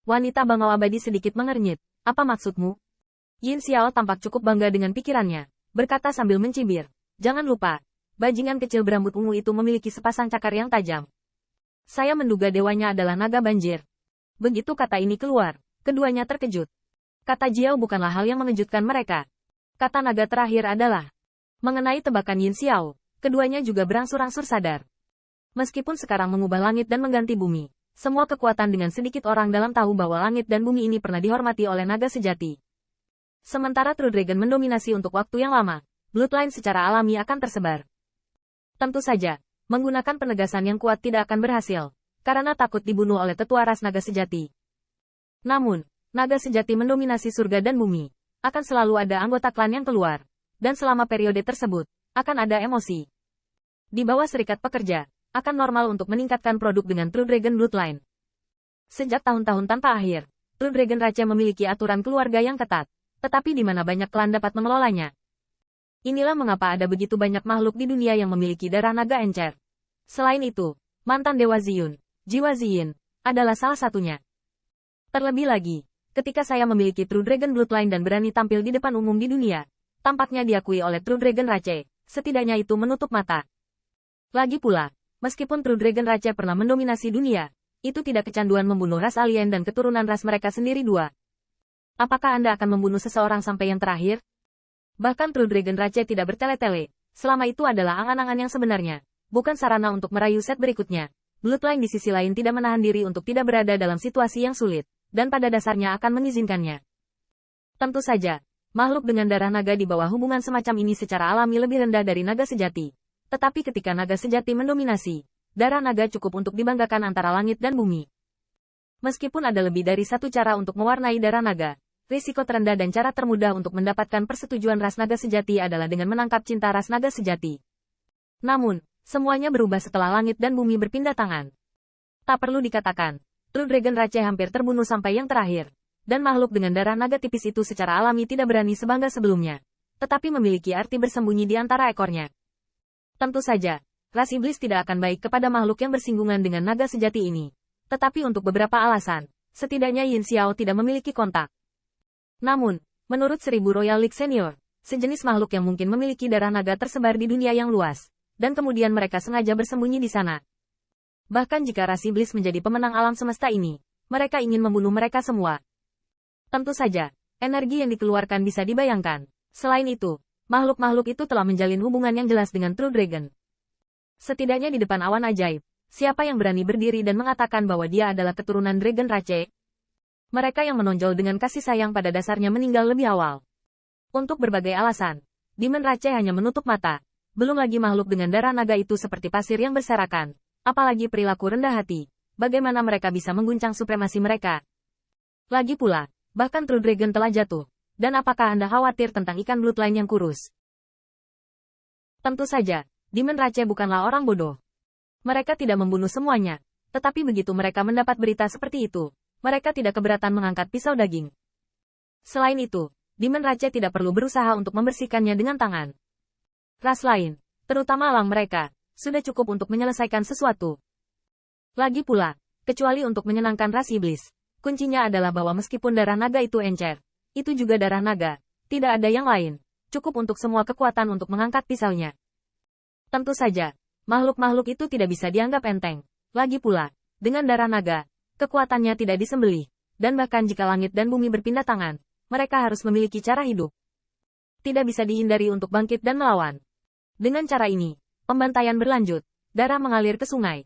Wanita bangau abadi sedikit mengernyit. Apa maksudmu? Yin Xiao tampak cukup bangga dengan pikirannya, berkata sambil mencibir. Jangan lupa, bajingan kecil berambut ungu itu memiliki sepasang cakar yang tajam. Saya menduga dewanya adalah naga banjir. Begitu kata ini keluar, keduanya terkejut. Kata Jiao bukanlah hal yang mengejutkan mereka. Kata naga terakhir adalah mengenai tebakan Yin Xiao, keduanya juga berangsur-angsur sadar. Meskipun sekarang mengubah langit dan mengganti bumi, semua kekuatan dengan sedikit orang dalam tahu bahwa langit dan bumi ini pernah dihormati oleh naga sejati. Sementara True Dragon mendominasi untuk waktu yang lama, bloodline secara alami akan tersebar. Tentu saja, menggunakan penegasan yang kuat tidak akan berhasil, karena takut dibunuh oleh tetua ras naga sejati. Namun, naga sejati mendominasi surga dan bumi, akan selalu ada anggota klan yang keluar, dan selama periode tersebut, akan ada emosi. Di bawah serikat pekerja, akan normal untuk meningkatkan produk dengan True Dragon Bloodline. Sejak tahun-tahun tanpa akhir, True Dragon Rache memiliki aturan keluarga yang ketat, tetapi di mana banyak klan dapat mengelolanya. Inilah mengapa ada begitu banyak makhluk di dunia yang memiliki darah naga encer. Selain itu, mantan Dewa Ziyun, Jiwa Ziyin, adalah salah satunya. Terlebih lagi, ketika saya memiliki True Dragon Bloodline dan berani tampil di depan umum di dunia, tampaknya diakui oleh True Dragon Rache, setidaknya itu menutup mata. Lagi pula, meskipun True Dragon Rache pernah mendominasi dunia, itu tidak kecanduan membunuh ras alien dan keturunan ras mereka sendiri dua. Apakah Anda akan membunuh seseorang sampai yang terakhir? Bahkan True Dragon Rache tidak bertele-tele, selama itu adalah angan-angan yang sebenarnya, bukan sarana untuk merayu set berikutnya. Bloodline di sisi lain tidak menahan diri untuk tidak berada dalam situasi yang sulit, dan pada dasarnya akan mengizinkannya. Tentu saja, makhluk dengan darah naga di bawah hubungan semacam ini secara alami lebih rendah dari naga sejati. Tetapi ketika naga sejati mendominasi, darah naga cukup untuk dibanggakan antara langit dan bumi. Meskipun ada lebih dari satu cara untuk mewarnai darah naga, risiko terendah dan cara termudah untuk mendapatkan persetujuan ras naga sejati adalah dengan menangkap cinta ras naga sejati. Namun, semuanya berubah setelah langit dan bumi berpindah tangan. Tak perlu dikatakan, True Dragon Rache hampir terbunuh sampai yang terakhir, dan makhluk dengan darah naga tipis itu secara alami tidak berani sebangga sebelumnya, tetapi memiliki arti bersembunyi di antara ekornya. Tentu saja, ras iblis tidak akan baik kepada makhluk yang bersinggungan dengan naga sejati ini. Tetapi untuk beberapa alasan, setidaknya Yin Xiao tidak memiliki kontak. Namun, menurut 1000 Royal League Senior, sejenis makhluk yang mungkin memiliki darah naga tersebar di dunia yang luas, dan kemudian mereka sengaja bersembunyi di sana. Bahkan jika ras iblis menjadi pemenang alam semesta ini, mereka ingin membunuh mereka semua. Tentu saja, energi yang dikeluarkan bisa dibayangkan. Selain itu, makhluk-makhluk itu telah menjalin hubungan yang jelas dengan True Dragon. Setidaknya di depan awan ajaib, siapa yang berani berdiri dan mengatakan bahwa dia adalah keturunan Dragon Rache? Mereka yang menonjol dengan kasih sayang pada dasarnya meninggal lebih awal. Untuk berbagai alasan, Demon Rache hanya menutup mata. Belum lagi makhluk dengan darah naga itu seperti pasir yang berserakan. Apalagi perilaku rendah hati. Bagaimana mereka bisa mengguncang supremasi mereka? Lagi pula, bahkan True Dragon telah jatuh. Dan apakah Anda khawatir tentang ikan bloodline yang kurus? Tentu saja, Demon Rache bukanlah orang bodoh. Mereka tidak membunuh semuanya. Tetapi begitu mereka mendapat berita seperti itu, mereka tidak keberatan mengangkat pisau daging. Selain itu, Demon Rache tidak perlu berusaha untuk membersihkannya dengan tangan. Ras lain, terutama alang mereka, sudah cukup untuk menyelesaikan sesuatu. Lagi pula, kecuali untuk menyenangkan ras iblis, kuncinya adalah bahwa meskipun darah naga itu encer, itu juga darah naga, tidak ada yang lain, cukup untuk semua kekuatan untuk mengangkat pisaunya. Tentu saja, makhluk-makhluk itu tidak bisa dianggap enteng. Lagi pula, dengan darah naga, kekuatannya tidak disembelih, dan bahkan jika langit dan bumi berpindah tangan, mereka harus memiliki cara hidup. Tidak bisa dihindari untuk bangkit dan melawan. Dengan cara ini, pembantaian berlanjut, darah mengalir ke sungai.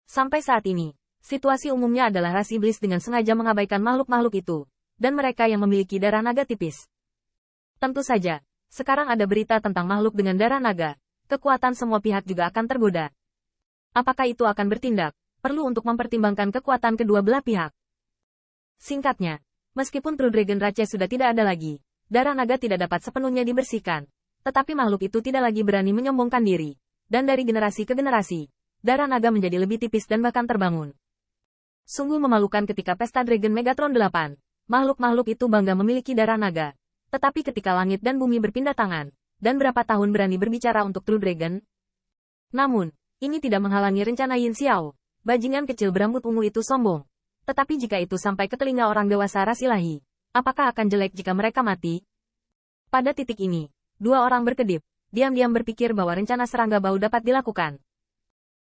Sampai saat ini, situasi umumnya adalah ras iblis dengan sengaja mengabaikan makhluk-makhluk itu, dan mereka yang memiliki darah naga tipis. Tentu saja, sekarang ada berita tentang makhluk dengan darah naga, kekuatan semua pihak juga akan tergoda. Apakah itu akan bertindak? Perlu untuk mempertimbangkan kekuatan kedua belah pihak. Singkatnya, meskipun True Dragon Rache sudah tidak ada lagi, darah naga tidak dapat sepenuhnya dibersihkan, tetapi makhluk itu tidak lagi berani menyombongkan diri, dan dari generasi ke generasi, darah naga menjadi lebih tipis dan bahkan terbangun. Sungguh memalukan ketika pesta Dragon Megatron 8. Makhluk-makhluk itu bangga memiliki darah naga. Tetapi ketika langit dan bumi berpindah tangan, dan berapa tahun berani berbicara untuk True Dragon? Namun, ini tidak menghalangi rencana Yin Xiao. Bajingan kecil berambut ungu itu sombong. Tetapi jika itu sampai ke telinga orang dewasa ras ilahi, apakah akan jelek jika mereka mati? Pada titik ini, dua orang berkedip, diam-diam berpikir bahwa rencana serangga bau dapat dilakukan.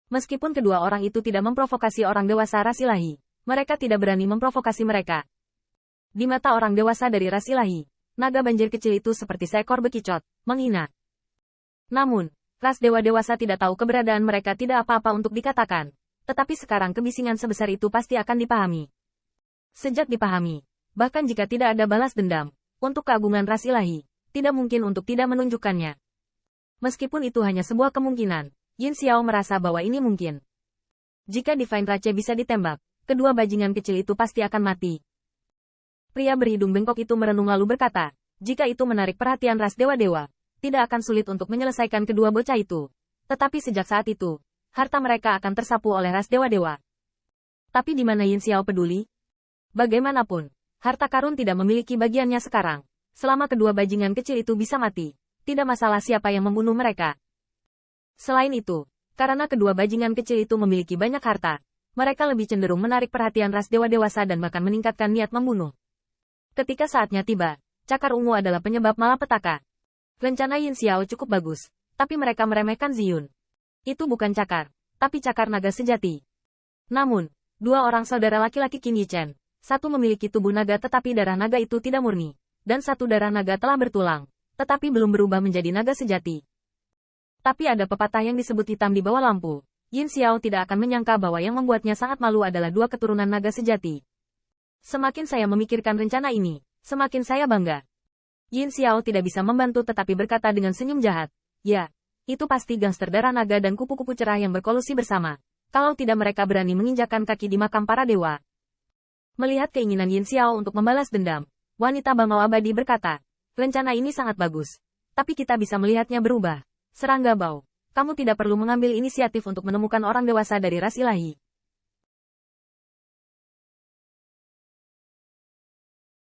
Meskipun kedua orang itu tidak memprovokasi orang dewasa ras ilahi, mereka tidak berani memprovokasi mereka. Di mata orang dewasa dari ras ilahi, naga banjir kecil itu seperti seekor bekicot, menghina. Namun, ras dewa dewasa tidak tahu keberadaan mereka tidak apa-apa untuk dikatakan. Tetapi sekarang kebisingan sebesar itu pasti akan dipahami. Sejak dipahami, bahkan jika tidak ada balas dendam, untuk keagungan ras ilahi, tidak mungkin untuk tidak menunjukkannya. Meskipun itu hanya sebuah kemungkinan, Yin Xiao merasa bahwa ini mungkin. Jika Divine Rache bisa ditembak, kedua bajingan kecil itu pasti akan mati. Pria berhidung bengkok itu merenung lalu berkata, jika itu menarik perhatian ras dewa-dewa, tidak akan sulit untuk menyelesaikan kedua bocah itu. Tetapi sejak saat itu, harta mereka akan tersapu oleh ras dewa-dewa. Tapi di mana Yin Xiao peduli? Bagaimanapun, harta karun tidak memiliki bagiannya sekarang. Selama kedua bajingan kecil itu bisa mati, tidak masalah siapa yang membunuh mereka. Selain itu, karena kedua bajingan kecil itu memiliki banyak harta, mereka lebih cenderung menarik perhatian ras dewa dewasa dan bahkan meningkatkan niat membunuh. Ketika saatnya tiba, cakar ungu adalah penyebab malapetaka. Rencana Yin Xiao cukup bagus, tapi mereka meremehkan Ziyun. Itu bukan cakar, tapi cakar naga sejati. Namun, dua orang saudara laki-laki Qin Yichen, satu memiliki tubuh naga tetapi darah naga itu tidak murni, dan satu darah naga telah bertulang, tetapi belum berubah menjadi naga sejati. Tapi ada pepatah yang disebut hitam di bawah lampu. Yin Xiao tidak akan menyangka bahwa yang membuatnya sangat malu adalah dua keturunan naga sejati. Semakin saya memikirkan rencana ini, semakin saya bangga. Yin Xiao tidak bisa membantu tetapi berkata dengan senyum jahat, ya, itu pasti gangster darah naga dan kupu-kupu cerah yang berkolusi bersama. Kalau tidak mereka berani menginjakkan kaki di makam para dewa. Melihat keinginan Yin Xiao untuk membalas dendam, wanita bangau abadi berkata, rencana ini sangat bagus. Tapi kita bisa melihatnya berubah. Serangga bau, kamu tidak perlu mengambil inisiatif untuk menemukan orang dewasa dari ras ilahi.